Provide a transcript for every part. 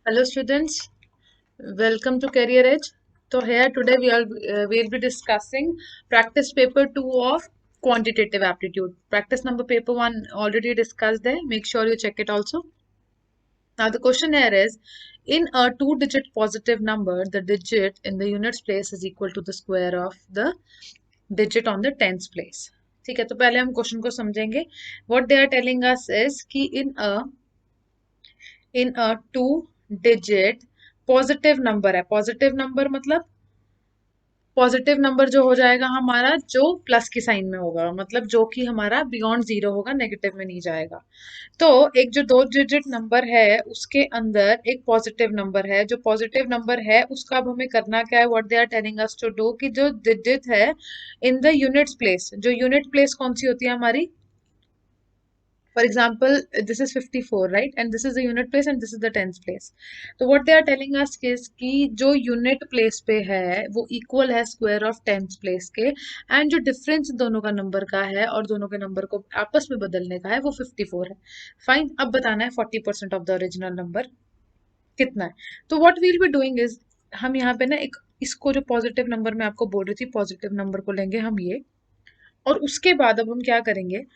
Hello students, welcome to Career Edge. So here today we'll be discussing practice paper 2 of quantitative aptitude. Practice number paper 1 already discussed there. Make sure you check it also. Now the question here is, in a two-digit positive number, the digit in the units place is equal to the square of the digit on the tens place. ठीक है, तो पहले हम question को समझेंगे. What they are telling us is कि in a two digit positive number है. Positive number मतलब पॉजिटिव नंबर जो हो जाएगा हमारा जो प्लस की साइन में होगा, मतलब जो कि हमारा बियॉन्ड जीरो होगा, नेगेटिव में नहीं जाएगा. तो एक जो दो डिजिट नंबर है उसके अंदर एक पॉजिटिव नंबर है. जो पॉजिटिव नंबर है उसका अब हमें करना क्या है, what they are telling us to do, कि जो डिजिट है इन द यूनिट्स प्लेस, जो यूनिट प्लेस कौन सी होती है हमारी. For example, this is 54, right? And this is the unit place and this is the tens place. So what they are telling us is कि जो unit place पे है वो equal है square of tens place के, and जो difference दोनों का number का है और दोनों के number को आपस में बदलने का है वो 54 है. Fine. अब बताना है 40% of the original number कितना है. तो what we'll be doing is, हम यहाँ पे ना एक इसको जो पॉजिटिव नंबर मैं आपको बोल रही थी, पॉजिटिव नंबर को लेंगे हम ये, और उसके बाद अब हम क्या करेंगे,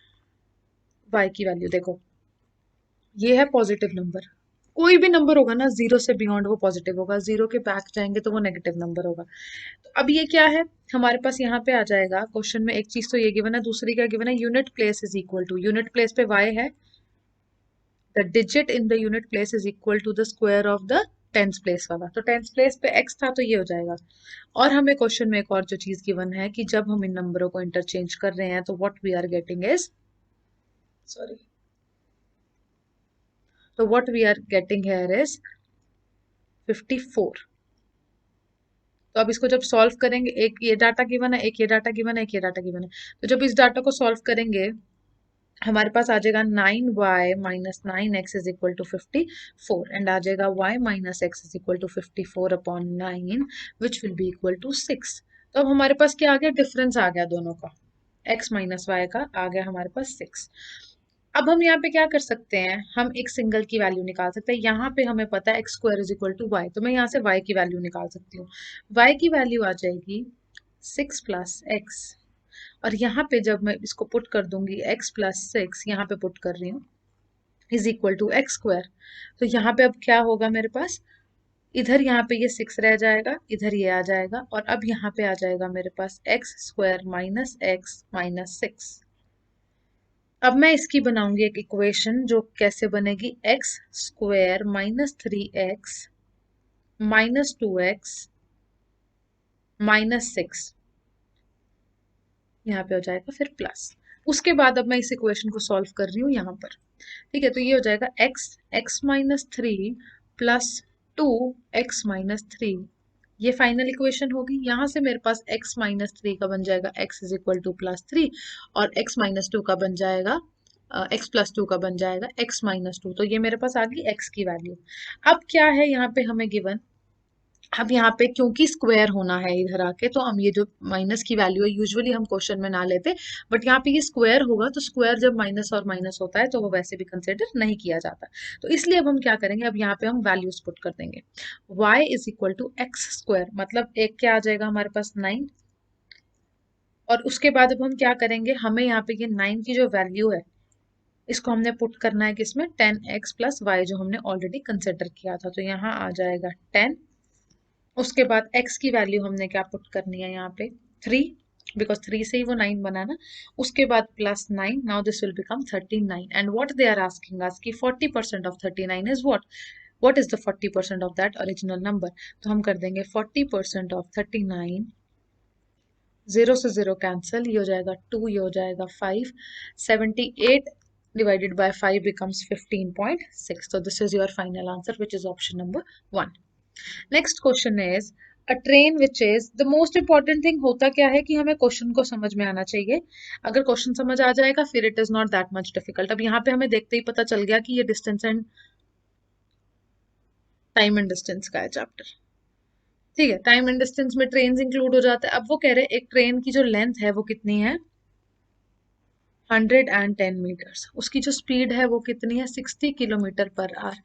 y की वैल्यू देखो, ये है पॉजिटिव नंबर. कोई भी नंबर होगा ना जीरो से बियॉन्ड वो पॉजिटिव होगा, जीरो के बैक जाएंगे तो वो नेगेटिव नंबर होगा. तो अब ये क्या है हमारे पास, यहाँ पे आ जाएगा क्वेश्चन में. एक चीज तो ये गिवन है, दूसरी क्या गिवन है, unit place is equal to, unit place पे y है, the digit in the unit place is equal to the square of the tenth place वाला. तो टेंथ प्लेस पे x था तो ये हो जाएगा. और हमें क्वेश्चन में एक और जो चीज गिवन है कि जब हम इन नंबरों को इंटरचेंज कर रहे हैं तो what we are getting is, sorry, तो what we are getting here is 54. तो अब इसको जब सॉल्व करेंगे, एक ये डाटा गिवन है, एक ये डाटा गिवन है, एक ये डाटा गिवन है. तो जब इस डाटा को सॉल्व करेंगे हमारे पास आ जाएगा 9y minus 9x is equal to 54, and आ जाएगा y minus x is equal to 54 upon 9 which will be equal to 6. तो अब हमारे पास क्या आ गया, डिफरेंस आ गया दोनों का, x माइनस y का आ गया हमारे पास 6. अब हम यहाँ पे क्या कर सकते हैं, हम एक सिंगल की वैल्यू निकाल सकते हैं. यहाँ पे हमें पता है x square is equal to y, तो मैं यहाँ से वाई की वैल्यू निकाल सकती हूँ. वाई की वैल्यू आ जाएगी 6 + x, और यहाँ पे जब मैं इसको पुट कर दूंगी x + 6 यहाँ पे पुट कर रही हूँ is equal to x square. तो यहाँ पे अब क्या होगा मेरे पास, इधर यहाँ पे ये 6 रह जाएगा, इधर ये आ जाएगा, और अब यहाँ पे आ जाएगा मेरे पास x square minus x minus 6. अब मैं इसकी बनाऊंगी एक इक्वेशन जो कैसे बनेगी, x square minus 3x minus 2x minus 6, यहाँ पे हो जाएगा फिर प्लस. उसके बाद अब मैं इस इक्वेशन को सॉल्व कर रही हूँ यहाँ पर. ठीक है, तो ये हो जाएगा x-3 प्लस 2x-3. ये फाइनल इक्वेशन होगी. यहाँ से मेरे पास x-3 का बन जाएगा x इज इक्वल टू +3, और x-2 का बन जाएगा x+2 का बन जाएगा x-2. तो ये मेरे पास आ गई x की वैल्यू. अब क्या है यहाँ पे हमें गिवन, अब यहाँ पे क्योंकि स्क्वायर होना है इधर आके, तो हम ये जो माइनस की वैल्यू है यूजुअली हम क्वेश्चन में ना लेते, बट यहाँ पे ये स्क्वायर होगा, तो स्क्वायर जब माइनस और माइनस होता है तो वो वैसे भी कंसिडर नहीं किया जाता. तो इसलिए अब हम क्या करेंगे, अब यहाँ पे हम वैल्यूज पुट कर देंगे. y is equal to x square, मतलब एक क्या आ जाएगा हमारे पास 9, और उसके बाद अब हम क्या करेंगे, हमें यहाँ पे ये 9 की जो वैल्यू है इसको हमने पुट करना है किसमें, 10x प्लस वाई जो हमने ऑलरेडी कंसिडर किया था. तो यहाँ आ जाएगा 10. उसके बाद x की वैल्यू हमने क्या पुट करनी है यहाँ पे, 3, बिकॉज 3 से ही वो 9 बना ना. उसके बाद +9, now this will become 39. And what they are asking us कि 40% of 39 is what is the 40% of that original number. तो हम कर देंगे 40% ऑफ 39, 0 से 0 कैंसिल, ये हो जाएगा 2, ये हो जाएगा 5, 78 divided by 5 becomes 15.6. So this is your final answer, which is option number 1. Next question is a train which is the most important thing. होता क्या है कि हमें क्वेश्चन को समझ में आना चाहिए. अगर क्वेश्चन समझ आ जाएगा फिर it is not that much difficult. अब यहाँ पे हमें देखते ही पता चल गया कि ये distance and time and distance का है चैप्टर. ठीक है, टाइम एंड डिस्टेंस में ट्रेन इंक्लूड हो जाता है. अब वो कह रहे हैं एक ट्रेन की जो लेंथ है वो कितनी है, 110 मीटर्स। उसकी जो स्पीड है वो कितनी है, 60 किलोमीटर पर आवर।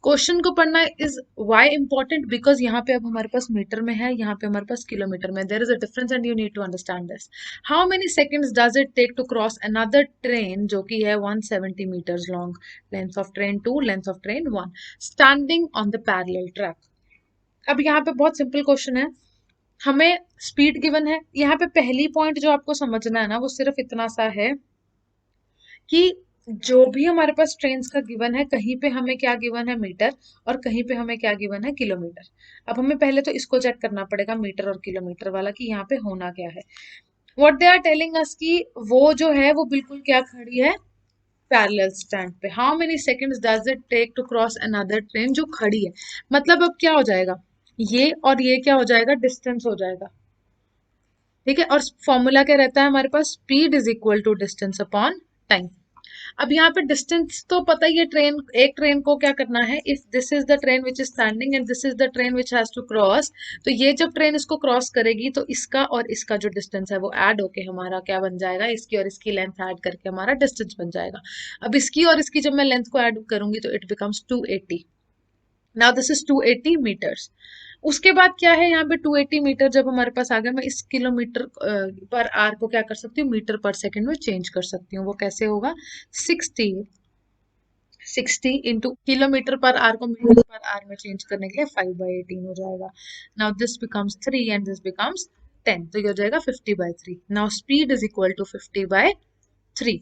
क्वेश्चन को पढ़ना इज वाई इंपॉर्टेंट, बिकॉज यहाँ पे अब हमारे पास मीटर में है, यहाँ पे हमारे पास किलोमीटर में, there is a difference and you need to understand this. How many seconds does it take to cross another train जो कि है 170 metres long, length of train 2, length of train 1, standing on the parallel track. अब यहाँ पे बहुत simple question है, हमें speed given है। यहाँ पे पहली पॉइंट जो आपको समझना है ना वो सिर्फ इतना सा है कि जो भी हमारे पास ट्रेन्स का गिवन है, कहीं पे हमें क्या गिवन है, मीटर, और कहीं पे हमें क्या गिवन है, किलोमीटर। अब हमें पहले तो इसको चेक करना पड़ेगा, मीटर और किलोमीटर वाला, कि यहाँ पे होना क्या है। What they are telling us कि वो जो है वो बिल्कुल क्या खड़ी है, पैरेलल स्टैंड पे। How many seconds does it take to cross another train, जो खड़ी है। मतलब अब क्या हो जाएगा, ये और ये क्या हो जाएगा, डिस्टेंस हो जाएगा। ठीक है, और फॉर्मूला क्या रहता है हमारे पास, speed is equal to distance upon time. अब यहाँ पे डिस्टेंस तो पता ही है, ट्रेन, एक ट्रेन को क्या करना है, if this is the train which is standing and this is the train which has to cross, तो ये जब ट्रेन इसको क्रॉस करेगी तो इसका और इसका जो डिस्टेंस है वो ऐड होके हमारा क्या बन जाएगा, इसकी और इसकी लेंथ ऐड करके हमारा डिस्टेंस बन जाएगा। अब इसकी और इसकी जब मैं लेंथ को ऐड करूंगी तो it becomes 280। Now this is 280 metres. उसके बाद क्या है, यहाँ पे 280 मीटर जब हमारे पास आ गया, मैं इस किलोमीटर पर आर को क्या कर सकती हूँ, मीटर पर सेकंड में चेंज कर सकती हूँ। वो कैसे होगा, 60 इंटू किलोमीटर पर आर को मीटर पर आर में चेंज करने के लिए 5/18 हो जाएगा। Now this becomes 3 and this becomes 10, तो ये हो जाएगा 50/3। Now speed is equal to 50/3,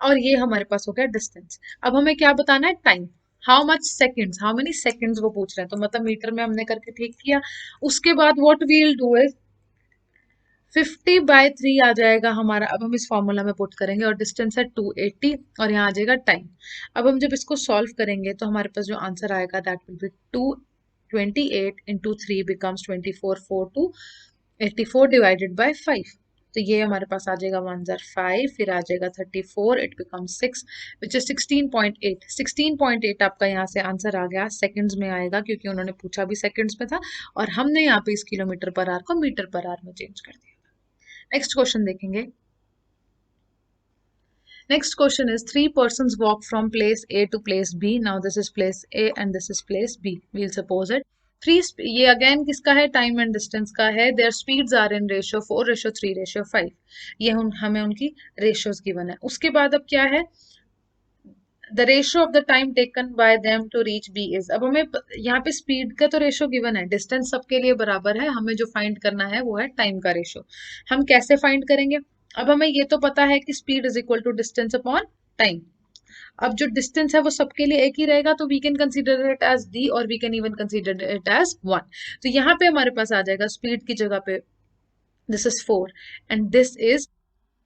और ये हमारे पास हो गया डिस्टेंस। अब हमें क्या बताना है, time. How much seconds, how many seconds वो पूछ रहे हैं, तो मतलब मीटर में हमने करके ठीक किया। उसके बाद व्हाट वील डू इज 50/3 आ जाएगा हमारा। अब हम इस फॉर्मूला में पुट करेंगे, और डिस्टेंस है 280, और यहाँ आ जाएगा टाइम। अब हम जब इसको सॉल्व करेंगे तो हमारे पास जो आंसर आएगा that will be 228 into 3 becomes 24, 4 to 84 divided by 5। तो ये हमारे पास आ जाएगा 1 जार 5, फिर आ जाएगा 34, इट बिकम्स 6 विच इज 16.8। 16.8 आपका यहाँ से आंसर आ गया, सेकंड्स में आएगा क्योंकि उन्होंने पूछा भी सेकंड्स में था, और हमने यहाँ पे इस किलोमीटर पर आर को मीटर पर आर में चेंज कर दिया। नेक्स्ट क्वेश्चन देखेंगे। Next question is 3 persons walk from place A to place B. Now this is place A and this is place B. We'll suppose it. Three, ये again किसका है, time and distance का है। Their speeds are in ratio 4:3:5। ये हमें उनकी ratios given है। उसके बाद अब क्या है, the ratio of the time taken by them to reach B is. अब हमें यहाँ पे स्पीड का तो रेशियो गिवन है, डिस्टेंस सबके लिए बराबर है, हमें जो फाइंड करना है वो है टाइम का रेशियो। हम कैसे फाइंड करेंगे, अब हमें ये तो पता है कि speed is equal to distance upon time. अब जो डिस्टेंस है वो सबके लिए एक ही रहेगा, तो we can consider it as D, और we can even consider it as 1। तो यहाँ पे हमारे पास आ जाएगा स्पीड की जगह पे this is 4 and this is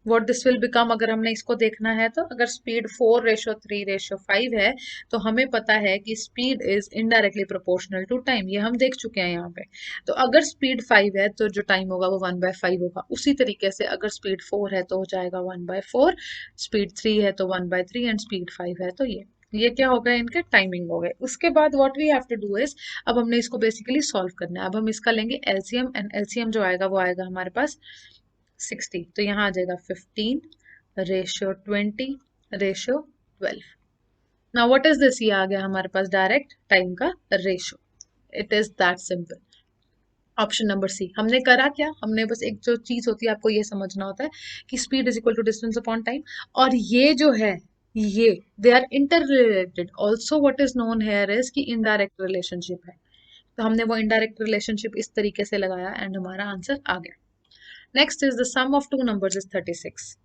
what this will become. अगर हमने इसको देखना है तो अगर स्पीड 4:3:5 है, तो हमें पता है कि speed is indirectly proportional to time, ये हम देख चुके हैं यहाँ पे। तो अगर स्पीड 5 है तो जो टाइम होगा वो 1/5 होगा। उसी तरीके से अगर स्पीड 4 है तो हो जाएगा 1/4, स्पीड 3 है तो 1/3, एंड स्पीड 5 है तो ये क्या हो गया, इनके टाइमिंग हो गए। उसके बाद what we have to do is, अब हमने इसको बेसिकली सॉल्व करना है। अब हम इसका लेंगे एलसीएम, एंड एलसीएम जो आएगा वो आएगा हमारे पास 60। तो यहाँ आ जाएगा 15:20:12। नाउ व्हाट इज दिस, ये आ गया हमारे पास डायरेक्ट टाइम का ratio. It is that simple. Option number C. हमने करा क्या, हमने बस एक जो चीज होती है आपको ये समझना होता है कि speed is equal to distance upon time, और ये जो है ये they are inter related. Also what is known here is कि इनडायरेक्ट रिलेशनशिप है। तो हमने वो इनडायरेक्ट रिलेशनशिप इस तरीके से लगाया एंड हमारा आंसर आ गया। Next is the sum of two numbers is 36।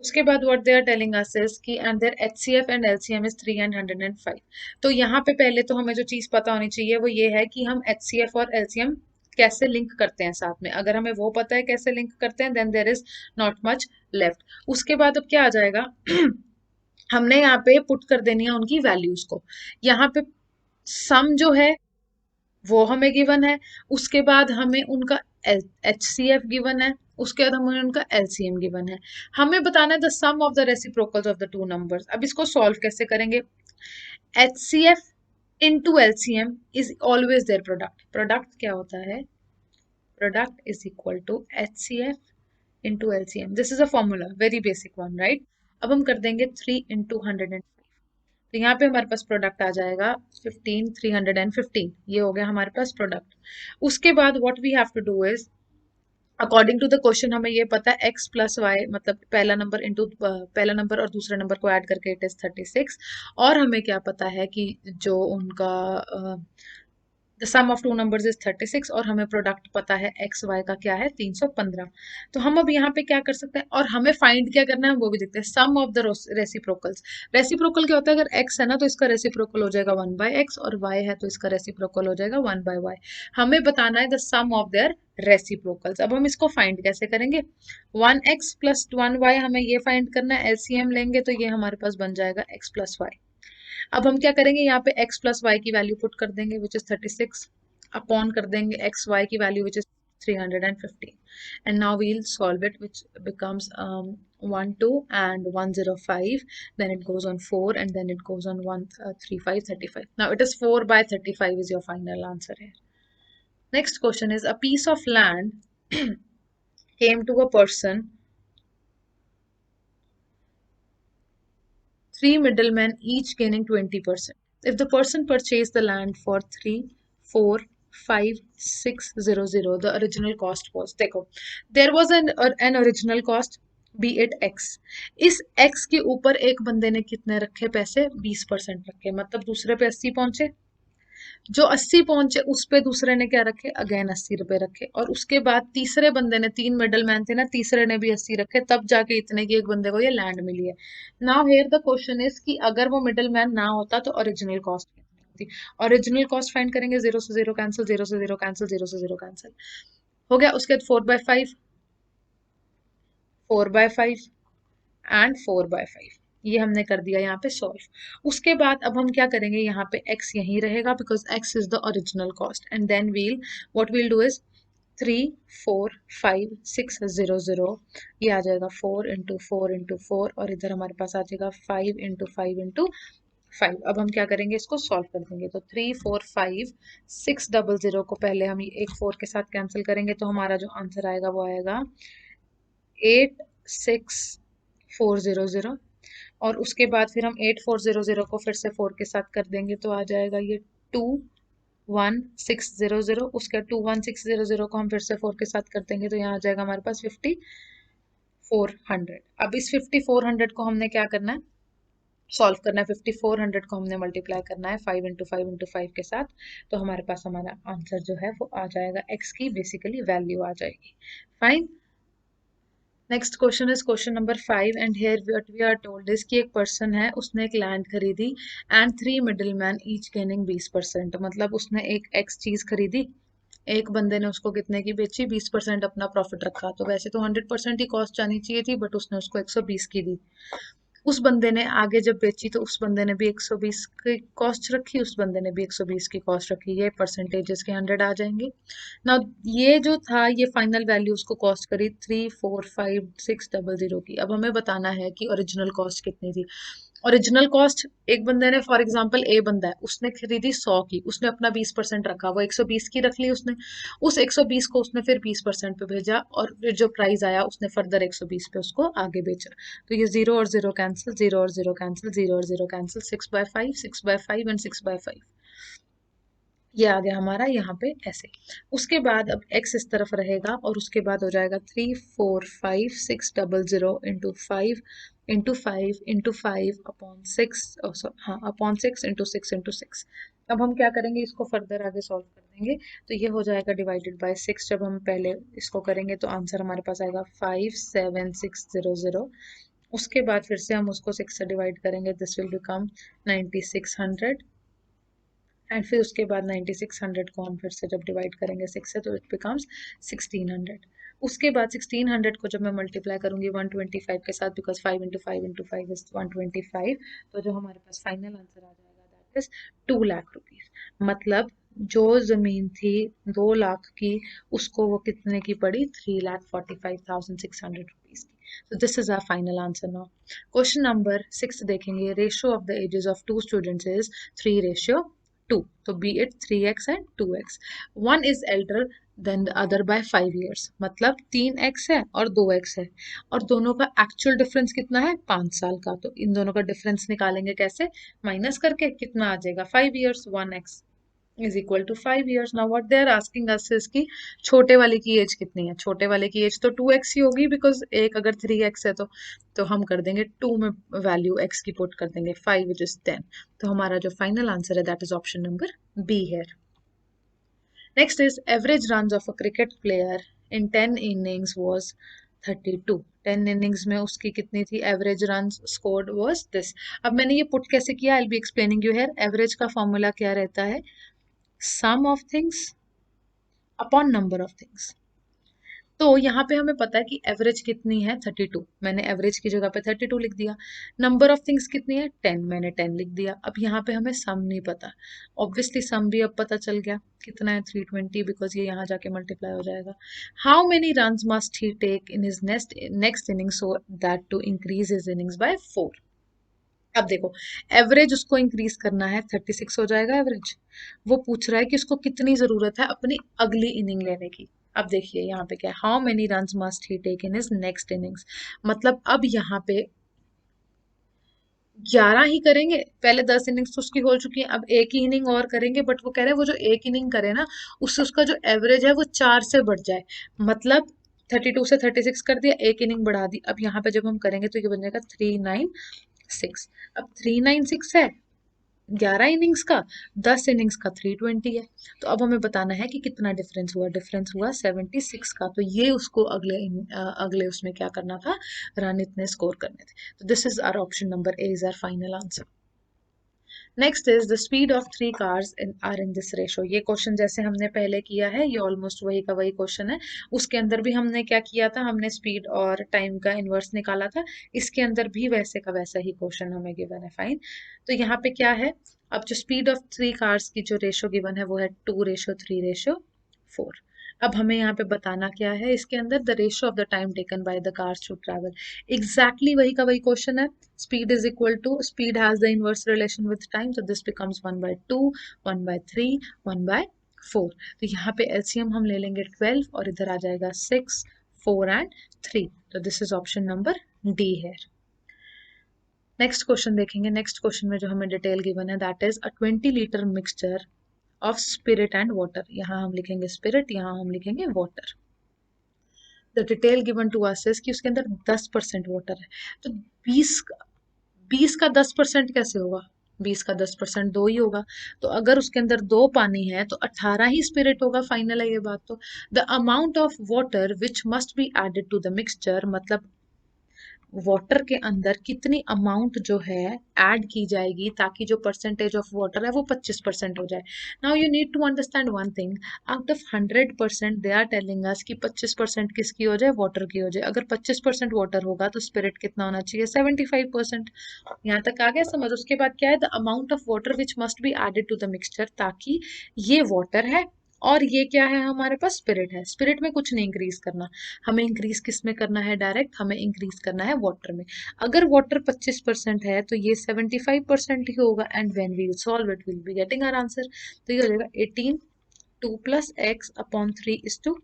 उसके बाद what they are telling us is कि and their HCF and LCM is 3 and 105। तो यहाँ पे पहले तो हमें जो चीज पता होनी चाहिए वो ये है कि हम एचसीएफ और एलसीएम कैसे लिंक करते हैं साथ में। अगर हमें वो पता है कैसे लिंक करते हैं then there is not much left. उसके बाद अब क्या आ जाएगा हमने यहाँ पे पुट कर देनी है उनकी वैल्यूज को। यहाँ पे सम जो है वो हमें गिवन है, उसके बाद हमें उनका एचसीएफ गिवन है, उसके बाद हमें उनका एलसीएम गिवन है। हमें बताना है the sum of the reciprocals of the two numbers. अब इसको सॉल्व कैसे करेंगे, HCF into LCM is always their product. Product क्या होता है, product is equal to HCF into LCM. This is a formula, very basic one, right. अब हम कर देंगे 3 इंटू 105. तो यहाँ पे हमारे पास प्रोडक्ट आ जाएगा 15 315. ये हो गया हमारे पास प्रोडक्ट. उसके बाद what we have to do is, according to the question हमें ये पता है x प्लस वाई, मतलब पहला नंबर इंटू पहला नंबर और दूसरे नंबर को ऐड करके इट इज 36. और हमें क्या पता है कि जो उनका the sum of two numbers is 36, और हमें प्रोडक्ट पता है एक्स वाई का क्या है 315. तो हम अब यहाँ पे क्या कर सकते हैं, और हमें फाइंड क्या करना है वो भी देखते हैं. सम ऑफ द रेसिप्रोकल्स. रेसिप्रोकल क्या होता है, अगर एक्स है ना तो इसका रेसिप्रोकल हो जाएगा 1/x, और वाई है तो इसका रेसिप्रोकल हो जाएगा 1/y. हमें बताना है the sum of their reciprocals. अब हम इसको फाइंड कैसे करेंगे, 1x प्लस 1y हमें ये फाइंड करना है. एलसीएम लेंगे तो ये हमारे पास बन जाएगा x प्लस वाई. अब हम क्या करेंगे, यहाँ पे x प्लस वाई की वैल्यू पुट कर देंगे विच इज 36, अपॉन कर देंगे एक्स वाई की value which is 315. And now we'll solve it which becomes 1 2 and 105. Then it goes on 4 and then it goes on 135 35. Now it is 4/35 is your final answer here. Next question is, a piece of land came to a person, three middlemen each gaining 20%. If the person purchased the land for 3 4 5 600, the original cost was, देखो, there was an original cost, be it x. इस x के ऊपर एक बंदे ने कितने रखे पैसे, 20% रखे, मतलब दूसरे पे 80 पहुंचे. जो 80 पहुंचे उस पे दूसरे ने क्या रखे, अगेन 80 रुपए रखे. और उसके बाद तीसरे बंदे ने, 3 मिडल मैन थे ना, तीसरे ने भी 80 रखे, तब जाके इतने की एक बंदे को ये लैंड मिली है. Now here the question is कि अगर वो मिडल मैन ना होता तो ओरिजिनल कॉस्ट कितनी होती. ओरिजिनल कॉस्ट फाइंड करेंगे, 0 से 0 कैंसिल, 0 से 0 कैंसिल, 0 से 0 कैंसिल हो गया. उसके बाद 4/5, 4/5 एंड 4/5, ये हमने कर दिया यहाँ पे सॉल्व. उसके बाद अब हम क्या करेंगे, यहाँ पे x यहीं रहेगा because x is the original cost. And then we'll what we'll do is 3 4 5 600, ये आ जाएगा 4 इंटू 4 इंटू 4, और इधर हमारे पास आ जाएगा 5 इंटू 5 इंटू 5. अब हम क्या करेंगे, इसको सॉल्व कर देंगे. तो 3 4 5 600 को पहले हम एक 4 के साथ कैंसिल करेंगे, तो हमारा जो आंसर आएगा वो आएगा 86400. और उसके बाद फिर हम 8400 को फिर से 4 के साथ कर देंगे, तो आ जाएगा ये 21600. उसके 21600 को हम फिर से 4 के साथ कर देंगे, तो यहाँ आ जाएगा हमारे पास 5400. अब इस 5400 को हमने क्या करना है, सॉल्व करना है. 5400 को हमने मल्टीप्लाई करना है 5 इंटू 5 इंटू 5 के साथ, तो हमारे पास हमारा आंसर जो है वो आ जाएगा, एक्स की बेसिकली वैल्यू आ जाएगी. Fine. Next question is question number 5 and here what we are told is कि एक पर्सन है, उसने एक लैंड खरीदी and 3 middleman each gaining 20%. मतलब उसने एक एक्स चीज खरीदी, एक बंदे ने उसको कितने की बेची, 20% अपना प्रॉफिट रखा. तो वैसे तो 100% ही कॉस्ट जानी चाहिए थी, बट उसने उसको 120 की दी. उस बंदे ने आगे जब बेची तो उस बंदे ने भी 120 की कॉस्ट रखी, उस बंदे ने भी 120 की कॉस्ट रखी. ये परसेंटेजेस के 100 आ जाएंगे ना. ये जो था ये फाइनल वैल्यू उसको कॉस्ट करी 345,600 की. अब हमें बताना है कि ओरिजिनल कॉस्ट कितनी थी. ओरिजिनल कॉस्ट, एक बंदे ने, फॉर एग्जांपल ए बंदा है, उसने खरीदी 100 की, उसने अपना 20% रखा, वो 120 की रख ली उसने. उस 120 को उसने फिर 20% पे भेजा, और फिर जो प्राइस आया उसने फर्दर 120 पे उसको आगे बेचा. तो ये 0 और 0 कैंसिल, 0 और 0 कैंसिल, 0 और 0 कैंसिल, 6/5 6/5 एंड 6/5. ये आ गया हमारा यहाँ पे ऐसे. उसके बाद अब x इस तरफ रहेगा, और उसके बाद हो जाएगा 345,600 इंटू 5 इंटू 5 इंटू 5 अपॉन 6, हाँ अपॉन 6 इंटू 6 इंटू 6. अब हम क्या करेंगे, इसको फर्दर आगे सॉल्व कर देंगे, तो ये हो जाएगा डिवाइडेड बाय 6. जब हम पहले इसको करेंगे तो आंसर हमारे पास आएगा 57600. उसके बाद फिर से हम उसको 6 से डिवाइड करेंगे, दिस विल बिकम 9600. एंड फिर उसके बाद 9600 को हम फिर से जब डिवाइड करेंगे 6 से, तो इट बिकम्स 1600. उसके बाद 1600 को जब मैं मल्टीप्लाई करूंगी 125 के साथ, बिकॉज 5 इंटू 5 इंटू 5 इज 125, तो जो हमारे पास फाइनल आंसर आ जाएगा दैट इज 2 लाख रुपीज. मतलब जो जमीन थी 2 लाख की, उसको वो कितने की पड़ी, 3,45,600 रुपीज की. So this is our final answer now. Question number 6 देखेंगे. Ratio of the ages of two students is 3:1. 2, तो be it 3x and 2x. One is elder than the other by 5 years, मतलब 3x है और 2x है, और दोनों का actual difference कितना है, 5 साल का. तो इन दोनों का डिफरेंस निकालेंगे कैसे, माइनस करके. कितना आ जाएगा, 5 years. 1x is equal to 5 years. Now what they are asking us is कि छोटे वाले की एज कितनी है. छोटे वाले की एज तो 2x ही होगी, बिकॉज एक अगर 3x है तो हम कर देंगे 2 में वैल्यू x की पुट कर देंगे 5 which is 10. तो हमारा जो फाइनल आंसर है that is option number B है. Next is average runs of a cricket player in 10 innings was 32. 10 innings में उसकी कितनी थी average runs scored was this. अब मैंने ये पुट कैसे किया, I will be explaining you here. Average का फॉर्मूला क्या रहता है, sum of things upon number of things. तो यहाँ पे हमें पता है कि एवरेज कितनी है 32, मैंने एवरेज की जगह पे 32 लिख दिया. नंबर ऑफ थिंग्स कितनी है 10, मैंने 10 लिख दिया. अब यहाँ पे हमें सम नहीं पता, ऑब्वियसली सम भी अब पता चल गया कितना है 320, बिकॉज ये यहाँ जाके मल्टीप्लाई हो जाएगा. How many runs must he take in his next inning so that to increase his innings by 4. अब देखो, एवरेज उसको इंक्रीज करना है, 36 हो जाएगा एवरेज. वो पूछ रहा है कि उसको कितनी जरूरत है अपनी अगली इनिंग लेने की. अब देखिए यहाँ पे क्या है, how many runs must he take in his next innings. मतलब अब यहाँ पे 11 ही करेंगे, पहले 10 इनिंग्स तो उसकी हो चुकी है, अब एक ही इनिंग और करेंगे. बट वो कह रहे हैं वो जो एक इनिंग करे ना, उससे उसका जो एवरेज है वो 4 से बढ़ जाए. मतलब 32 से 36 कर दिया, एक इनिंग बढ़ा दी. अब यहाँ पे जब हम करेंगे तो ये बन जाएगा 396. अब 396 है 11 इनिंग्स का, 10 इनिंग्स का 320 है. तो अब हमें बताना है कि कितना डिफरेंस हुआ. डिफरेंस हुआ 76 का. तो ये उसको अगले उसमें क्या करना था, रन इतने स्कोर करने थे. तो this is our option number A is our final answer. Next is the speed of 3 cars are in this ratio. ये क्वेश्चन जैसे हमने पहले किया है, ये ऑलमोस्ट वही का वही क्वेश्चन है. उसके अंदर भी हमने क्या किया था, हमने स्पीड और टाइम का इनवर्स निकाला था. इसके अंदर भी वैसे का वैसा ही क्वेश्चन हमें गिवन है. फाइन. तो यहाँ पे क्या है, अब जो स्पीड ऑफ 3 cars की जो रेशो गिवन है वो है 2:3:4. अब हमें यहाँ पे बताना क्या है, इसके अंदर the ratio of the time taken by the cars to travel. Exactly वही का वही क्वेश्चन है. Speed is equal to, speed has the inverse relation with time, so this becomes 1/2, 1/3, 1/4. तो यहाँ पे एलसीएम हम ले लेंगे 12 और इधर आ जाएगा 6, 4 एंड 3. तो this is option number D है. नेक्स्ट क्वेश्चन देखेंगे. नेक्स्ट क्वेश्चन में जो हमें डिटेल गिवन है that is a 20 litre mixture of spirit and water. यहाँ हम लिखेंगे स्पिरिट, यहाँ हम लिखेंगे water. The detail given to us is कि उसके अंदर 10% वाटर है. तो 20 का 10% कैसे होगा, 20 का 10% 2 ही होगा. तो अगर उसके अंदर 2 पानी है तो 18 ही स्पिरिट होगा. फाइनल है ये बात. तो the amount of water which must be added to the mixture, मतलब वाटर के अंदर कितनी अमाउंट जो है ऐड की जाएगी ताकि जो परसेंटेज ऑफ वाटर है वो 25% हो जाए. Now you need to understand one thing, out of 100% they are telling us कि 25% किसकी हो जाए, वाटर की हो जाए. अगर 25% वाटर होगा तो स्पिरिट कितना होना चाहिए, 75%. यहाँ तक आ गया समझ. उसके बाद क्या है, the amount of water which must be added to the mixture, ताकि ये वाटर है और ये क्या है हमारे पास, स्पिरिट है. स्पिरिट में कुछ नहीं इंक्रीज करना, हमें इंक्रीज किस में करना है, डायरेक्ट हमें इंक्रीज करना है वाटर में. अगर वाटर 25% है तो ये 75% ही होगा. And when we solve it will be getting our answer. तो ये हो जाएगा 18 2 + x/3 =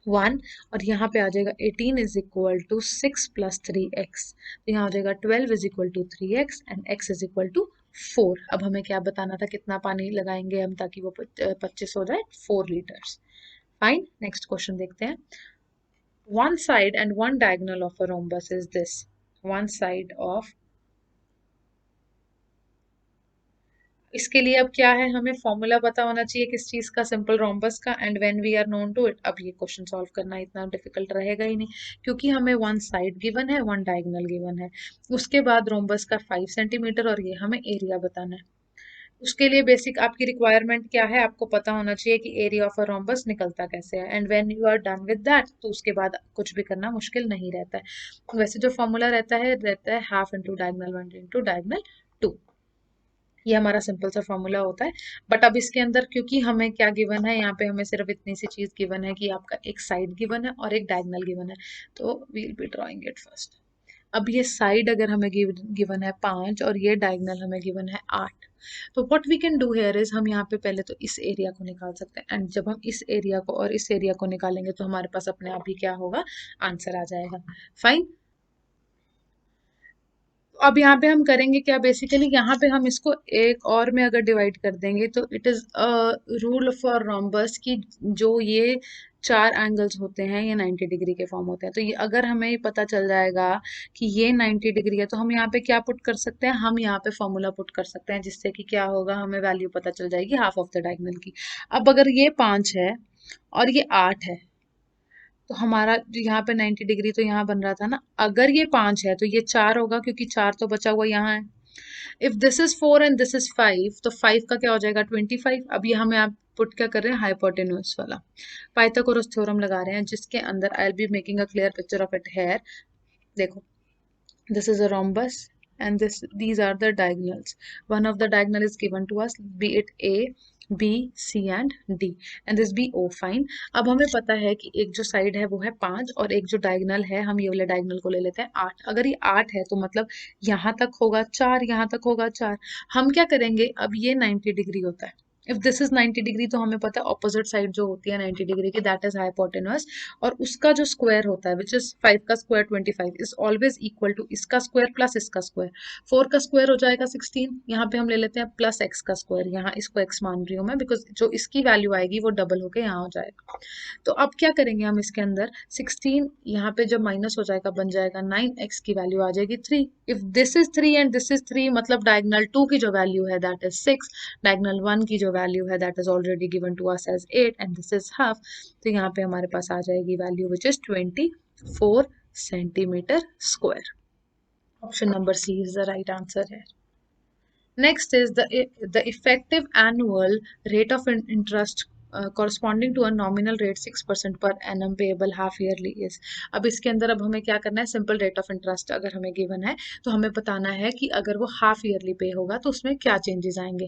1. और यहाँ पे आ जाएगा 18 = 6 + 3x. तो यहाँ हो जाएगा 12 = 3x एंड x = 4. अब हमें क्या बताना था, कितना पानी लगाएंगे हम ताकि वो 25 हो जाए, 4 लीटर्स. फाइन. नेक्स्ट क्वेश्चन देखते हैं. One side and one diagonal of a rhombus is this. One side of, इसके लिए अब क्या है, हमें फॉर्मूला पता होना चाहिए किस चीज का, सिंपल रोम्बस का. And when we are known to it, अब ये क्वेश्चन सॉल्व करना इतना डिफिकल्ट रहेगा ही नहीं, क्योंकि हमें वन साइड गिवन है, वन डायगोनल गिवन है. उसके बाद रोम्बस का 5 सेंटीमीटर और ये हमें एरिया बताना है. उसके लिए बेसिक आपकी रिक्वायरमेंट क्या है, आपको पता होना चाहिए कि एरिया ऑफ अ रोम्बस निकलता कैसे है. And when you are done with that तो उसके बाद कुछ भी करना मुश्किल नहीं रहता है. वैसे जो फॉर्मूला रहता है half into diagonal 1 into diagonal 2. ये हमारा सिंपल सा फॉर्मूला होता है. बट अब इसके अंदर क्योंकि हमें क्या गिवन है, यहाँ पे हमें सिर्फ इतनी सी चीज गिवन है कि आपका एक साइड गिवन है और एक डायगोनल गिवन है. तो we'll be drawing it first. अब ये साइड अगर हमें गिवन है 5 और ये डायगनल हमें गिवन है 8, तो what we can do here is हम यहाँ पे पहले तो इस एरिया को निकाल सकते हैं, एंड जब हम इस एरिया को और इस एरिया को निकालेंगे तो हमारे पास अपने आप ही क्या होगा, आंसर आ जाएगा। फाइन। अब यहाँ पे हम करेंगे क्या, बेसिकली यहाँ पे हम इसको एक और में अगर डिवाइड कर देंगे तो it is a rule for rhombus की जो ये चार एंगल्स होते हैं ये 90 डिग्री के फॉर्म होते हैं। तो ये अगर हमें ये पता चल जाएगा कि ये 90 डिग्री है तो हम यहाँ पे क्या पुट कर सकते हैं, हम यहाँ पे फॉर्मूला पुट कर सकते हैं जिससे कि क्या होगा, हमें वैल्यू पता चल जाएगी हाफ ऑफ द डायगोनल की। अब अगर ये 5 है और ये 8 है तो हमारा जो यहाँ पे 90 डिग्री तो यहाँ बन रहा था ना, अगर ये 5 है तो ये 4 होगा क्योंकि 4 तो बचा हुआ यहाँ है। If this is 4 and this is 5 तो 5 का क्या हो जाएगा 25। अब ये हमें आप पुट क्या कर रहे हैं, हाइपोटेन्यूज वाला पाइथागोरस थ्योरम लगा रहे हैं जिसके अंदर I will be making a clear picture of it here. देखो, this is a rhombus and these are the diagonals. One of the diagonal is given to us, be it A, B, C and D and this be O. Fine. अब हमें पता है कि एक जो side है वो है 5 और एक जो डायगोनल है, हम ये वाले डायगोनल को ले लेते हैं 8। अगर ये 8 है तो मतलब यहाँ तक होगा 4, यहाँ तक होगा 4। हम क्या करेंगे, अब ये 90 डिग्री होता है, इफ दिस इज 90 डिग्री तो हमें पता है ऑपोजिट साइड जो होती है 90 डिग्री की दैट इज हाइपोटेन्यूज, और उसका जो स्क्वायर होता है विच इज 5 का square 25 is always equal to इसका स्क्वायर प्लस इसका स्क्वायर। 4 का स्क्वायर हो जाएगा 16, यहाँ पे हम ले लेते हैं प्लस x का स्क्वायर, यहाँ इसको x मान रही हूँ मैं बिकॉज जो इसकी वैल्यू आएगी वो डबल होके यहाँ हो जाएगा। तो अब क्या करेंगे हम इसके अंदर 16 यहाँ पे जब माइनस हो जाएगा बन जाएगा 9x की वैल्यू आ जाएगी 3। If this is 3 and this is 3 मतलब डायगोनल 2 की जो वैल्यू है दैट इज 6, डायगोनल 1 की जो वैल्यू है that is already given to us as 8 and this is half. तो यहाँ पे हमारे पास आ जाएगी value which is 24 centimetre square. Option number C is the right answer है। Next is the effective annual rate of interest corresponding to a nominal rate 6% per annum payable half yearly is। अब इसके अंदर अब हमें क्या करना है, simple rate of interest अगर हमें गिवन है तो हमें बताना है कि अगर वो हाफ ईयरली पे होगा तो उसमें क्या चेंजेस आएंगे।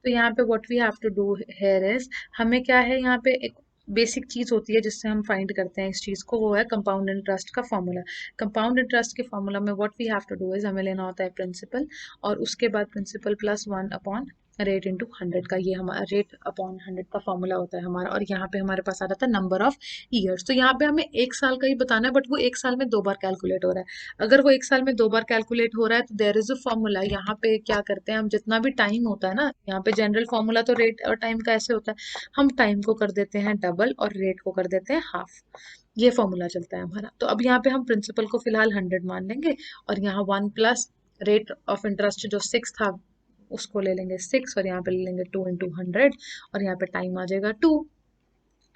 तो यहाँ पे what we have to do here is, हमें क्या है यहाँ पे एक बेसिक चीज होती है जिससे हम फाइंड करते हैं इस चीज को, वो है कंपाउंड इंटरेस्ट का फॉर्मूला। कंपाउंड इंटरेस्ट के फॉर्मूला में what we have to do is हमें लेना होता है प्रिंसिपल और उसके बाद principal plus 1 upon rate into 100 का, ये हमारा रेट अपॉन 100 का फॉर्मूला होता है हमारा। और यहाँ पे हमारे पास आ जाता है नंबर ऑफ ईयर्स। तो यहाँ पे हमें एक साल का ही बताना है बट वो एक साल में 2 बार कैलकुलेट हो रहा है। अगर वो एक साल में 2 बार कैलकुलेट हो रहा है तो देयर इज अ फॉर्मूला। यहाँ पे क्या करते हैं हम, जितना भी टाइम होता है ना, यहाँ पे जनरल फॉर्मूला तो रेट और टाइम का ऐसे होता है, हम टाइम को कर देते हैं डबल और रेट को कर देते हैं हाफ। ये फॉर्मूला चलता है हमारा। तो अब यहाँ पे हम प्रिंसिपल को फिलहाल 100 मान लेंगे और यहाँ 1 प्लस रेट ऑफ इंटरेस्ट जो 6 था उसको ले लेंगे 6 और यहाँ पे ले लेंगे 2 इंटू 100 और यहाँ पे टाइम आ जाएगा 2।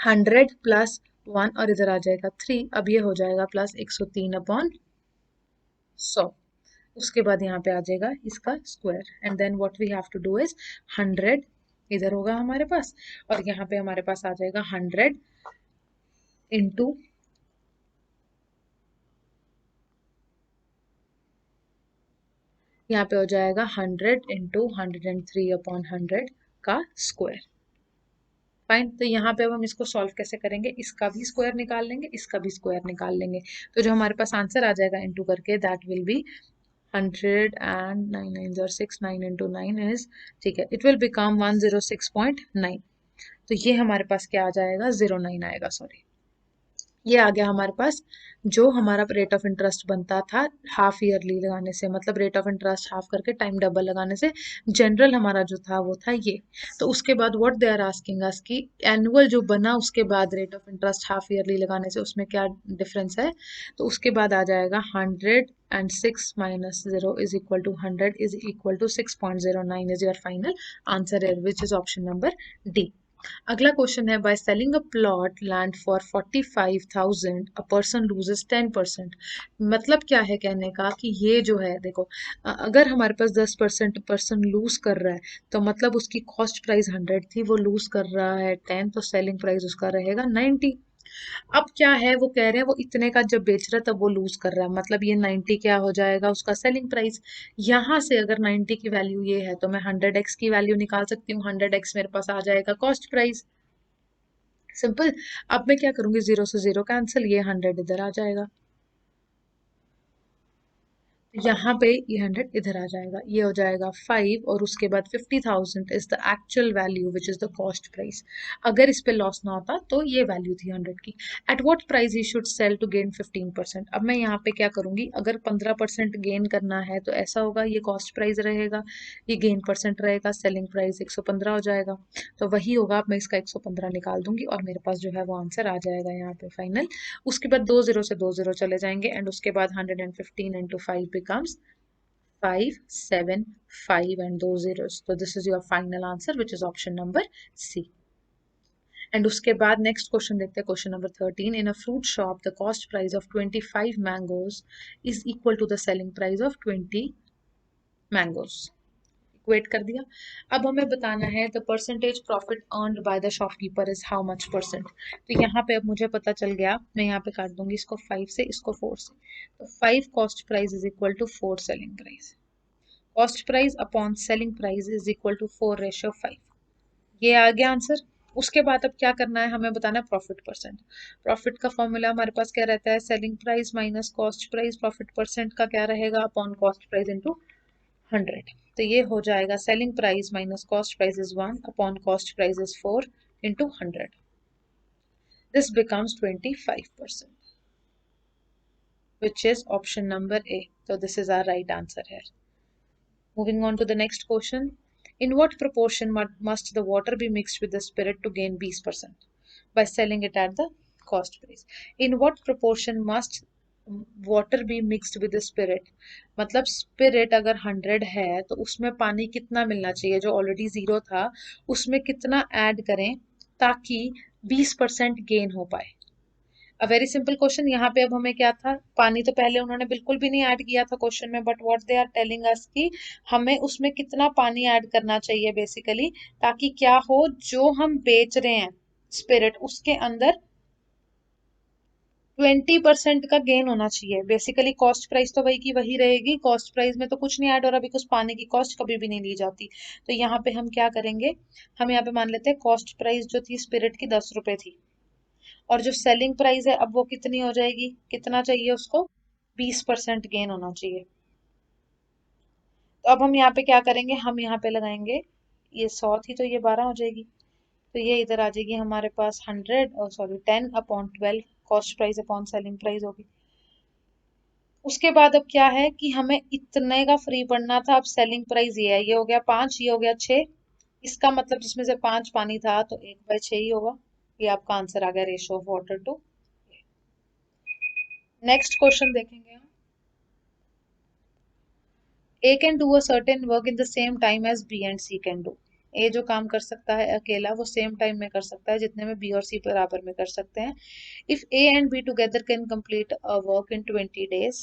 100 प्लस 1 और इधर आ जाएगा 3, अब ये हो जाएगा प्लस 103 अपॉन 100। उसके बाद यहाँ पे आ जाएगा इसका square and then what we have to do is 100 इधर होगा हमारे पास और यहाँ पे हमारे पास आ जाएगा 100 इंटू यहाँ पे हो जाएगा 100 इंटू 103 अपॉन 100 का स्क्वायर। फाइन। तो यहाँ पे अब हम इसको सॉल्व कैसे करेंगे, इसका भी स्क्वायर निकाल लेंगे, इसका भी स्क्वायर निकाल लेंगे। तो जो हमारे पास आंसर आ जाएगा इंटू करके that will B 100 and 9 9s are 6, 9 into 9 is, ठीक है, it will become 106.9। तो ये हमारे पास क्या आ जाएगा 09 आएगा, सॉरी ये आ गया हमारे पास जो हमारा रेट ऑफ इंटरेस्ट बनता था हाफ ईयरली लगाने से, मतलब रेट ऑफ इंटरेस्ट हाफ करके टाइम डबल लगाने से। जनरल हमारा जो था वो था ये। तो उसके बाद what they are asking us कि एनुअल जो बना उसके बाद rate of interest half yearly लगाने से उसमें क्या डिफरेंस है। तो उसके बाद आ जाएगा 100 and 6 minus 0 is equal to 100 is equal to 6.09 is your final answer here, which is option number D। अगला क्वेश्चन है, by selling a plot land for 45,000 a person loses 10%। मतलब क्या है कहने का कि ये जो है देखो, अगर हमारे पास 10% पर्सन लूज कर रहा है तो मतलब उसकी कॉस्ट प्राइस 100 थी, वो लूज कर रहा है 10, तो सेलिंग प्राइस उसका रहेगा 90। अब क्या है, वो कह रहे हैं वो इतने का जब बेच रहा है तब वो लूज कर रहा है, मतलब ये 90 क्या हो जाएगा उसका सेलिंग प्राइस। यहाँ से अगर 90 की वैल्यू ये है तो मैं 100x की वैल्यू निकाल सकती हूँ, 100x मेरे पास आ जाएगा कॉस्ट प्राइस, सिंपल। अब मैं क्या करूंगी, 0 से 0 कैंसिल, ये 100 इधर आ जाएगा। यहाँ पे ये 100 इधर आ जाएगा, ये हो जाएगा 5 और उसके बाद 50,000 is the actual value which is the cost price. अगर इस पे लॉस ना होता तो ये वैल्यू थी 100 की। At what price he should sell to gain 15%। अब मैं यहाँ पे क्या करूंगी, अगर 15% गेन करना है तो ऐसा होगा, ये कॉस्ट प्राइस रहेगा, ये गेन परसेंट रहेगा, सेलिंग प्राइस 115 हो जाएगा, तो वही होगा। अब मैं इसका 115 निकाल दूंगी और मेरे पास जो है वो आंसर आ जाएगा यहाँ पे फाइनल। उसके बाद 2 जीरो से 2 जीरो चले जाएंगे एंड उसके बाद 115 into 5 becomes 5 7 5 and 2 zeros. So this is your final answer which is option number C. And उसके बाद नेक्स्ट क्वेश्चन देखते हैं, question number 13। In a fruit shop the cost price of 25 mangoes is equal to the selling price of 20 mangoes. Equate कर दिया। अब हमें बताना है the percentage profit earned by the shopkeeper is how much percent. तो यहाँ पे अब मुझे पता चल गया, मैं यहाँ पे काट दूंगी इसको 5 से, इसको 4 से। तो 5 cost price is equal to 4 selling price. Cost price upon selling price is equal to 4:5। ये आ गया आंसर। उसके बाद अब क्या करना है, हमें बताना है प्रॉफिट परसेंट। प्रॉफिट का फॉर्मूला हमारे पास क्या रहता है, selling price minus cost price. Profit percent का क्या रहेगा, अपॉन कॉस्ट प्राइस इंटू 100। तो ये हो जाएगा selling price minus cost price is 1 upon cost price is 4 into 100। This becomes 25%, which is option number A. So this is our right answer here. Moving on to the next question. In what proportion must the water be mixed with the spirit to gain 20% by selling it at the cost price? In what proportion must water be mixed with spirit, मतलब spirit अगर 100 है तो उसमें पानी कितना मिलना चाहिए, जो ऑलरेडी 0 था उसमें कितना ऐड करें ताकि 20% गेन हो पाए। A very simple question. यहाँ पे अब हमें क्या था, पानी तो पहले उन्होंने बिल्कुल भी नहीं ऐड किया था क्वेश्चन में, but what they are telling us कि हमें उसमें कितना पानी ऐड करना चाहिए बेसिकली, ताकि क्या हो, जो हम बेच रहे हैं स्पिरिट उसके अंदर 20% का गेन होना चाहिए। बेसिकली कॉस्ट प्राइस तो वही की वही रहेगी, कॉस्ट प्राइस में तो कुछ नहीं ऐड हो रहा बिकॉज पानी की कॉस्ट कभी भी नहीं ली जाती। तो यहाँ पे हम क्या करेंगे, हम यहाँ पे मान लेते हैं कॉस्ट प्राइस जो थी स्पिरिट की 10 रुपए थी, और जो सेलिंग प्राइस है अब वो कितनी हो जाएगी, कितना चाहिए उसको, 20% गेन होना चाहिए। तो अब हम यहाँ पे क्या करेंगे, हम यहाँ पे लगाएंगे, ये 100 थी तो ये 12 हो जाएगी, तो ये इधर आ जाएगी हमारे पास 100 और sorry 10 upon 12 cost price upon selling price होगी। उसके बाद अब क्या है कि हमें इतने का फ्री पड़ना था, अब सेलिंग प्राइस ये है, ये हो गया 5, ये हो गया 6। इसका मतलब जिसमें से 5 पानी था तो 1/6 ही होगा। ये आपका आंसर आ गया, ratio of water to. Next question देखेंगे हम। A can do a certain work in the same time as B and C can do. A जो काम कर सकता है अकेला वो सेम टाइम में कर सकता है जितने में B और C बराबर में कर सकते हैं। If A and B together can complete a work in 20 days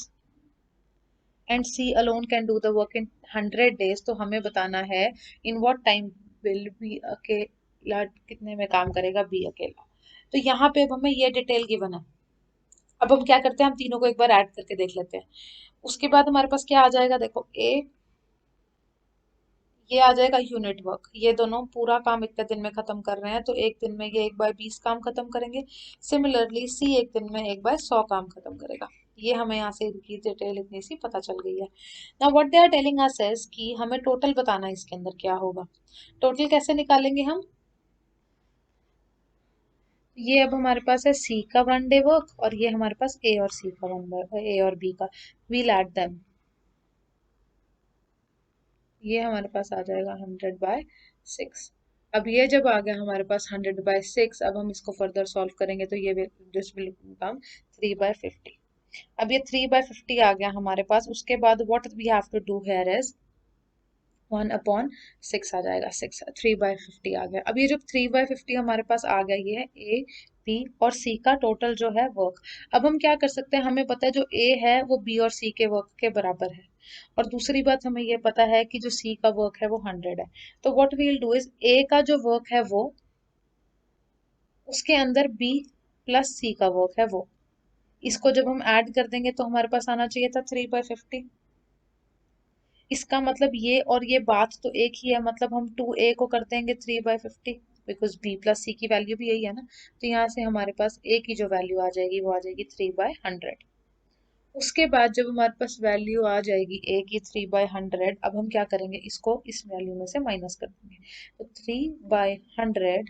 and C alone can do the work in 100 days, तो हमें बताना है in what time will B अकेला कितने में काम करेगा B अकेला। तो यहाँ पे अब हमें ये डिटेल गिवन है। अब हम क्या करते हैं, हम तीनों को एक बार ऐड करके देख लेते हैं। उसके बाद हमारे पास क्या आ जाएगा, देखो A, ये आ जाएगा यूनिट वर्क, ये दोनों पूरा काम इतने दिन में खत्म कर रहे हैं तो एक दिन में ये 1/20 काम खत्म करेंगे। सिमिलरली सी एक दिन में 1/100 काम खत्म करेगा। ये हमें यहाँ से इनकी डिटेल इतनी सी पता चल गई है। Now what they are telling us is कि हमें टोटल बताना है इसके अंदर क्या होगा। टोटल कैसे निकालेंगे हम, ये अब हमारे पास है सी का 1 डे वर्क और ये हमारे पास ए और सी का ए और बी का, वील ऐड देम। ये हमारे पास आ जाएगा 100/6। अब ये जब आ गया हमारे पास 100/6, अब हम इसको फर्दर सॉल्व करेंगे तो ये दिस विल बिकम 3/50। अब ये 3/50 आ गया हमारे पास। उसके बाद what we have to do here is 1/6 आ जाएगा, 3/50 आ गया। अब ये जो 3/50 हमारे पास आ गया, ये है ए बी और सी का टोटल जो है वर्क। अब हम क्या कर सकते हैं, हमें पता है जो ए है वो बी और सी के वर्क के बराबर है, और दूसरी बात हमें ये पता है कि जो सी का वर्क है वो 100 है। तो what we will do is A का जो वर्क है वो उसके अंदर बी प्लस सी का वर्क है वो, इसको जब हम ऐड कर देंगे तो हमारे पास आना चाहिए था 3/50। इसका मतलब ये और ये बात तो एक ही है, मतलब हम 2a को कर देंगे 3/50 बिकॉज b प्लस सी की वैल्यू भी यही है ना। तो यहाँ से हमारे पास a की जो वैल्यू आ जाएगी वो आ जाएगी 3/100। उसके बाद जब हमारे पास वैल्यू आ जाएगी ए की 3/100, अब हम क्या करेंगे, इसको इस वैल्यू में से माइनस कर देंगे। तो 3/100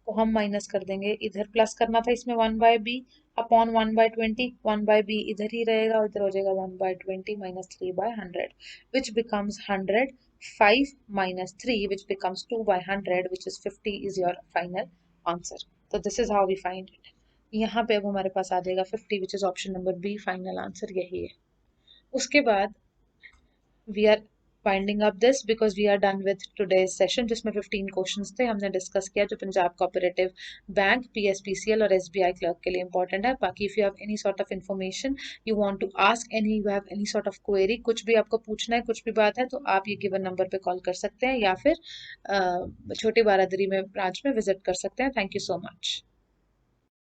को हम माइनस कर देंगे, इधर प्लस करना था इसमें 1/b अपॉन 1/20, 1/b इधर ही रहेगा और इधर हो जाएगा 1/20 minus 3/100 which becomes 100, 5 minus 3 which becomes 2/100 which is 50 is your final answer. तो this is how we find it. यहाँ पे अब हमारे पास आ जाएगा 50 which is option number B, final answer यही है। उसके बाद we are winding up this because we are done with today's session, जिसमें 15 क्वेश्चंस थे, हमने डिस्कस किया जो पंजाब कोऑपरेटिव बैंक, पीएसपीसीएल और एसबीआई क्लर्क के लिए इंपॉर्टेंट है। बाकी if you have any sort of information you want to ask, any you have any sort of query, कुछ भी आपको पूछना है, कुछ भी बात है, तो आप ये गिवन नंबर पे कॉल कर सकते हैं या फिर छोटी बारादरी में ब्रांच में विजिट कर सकते हैं। Thank you so much.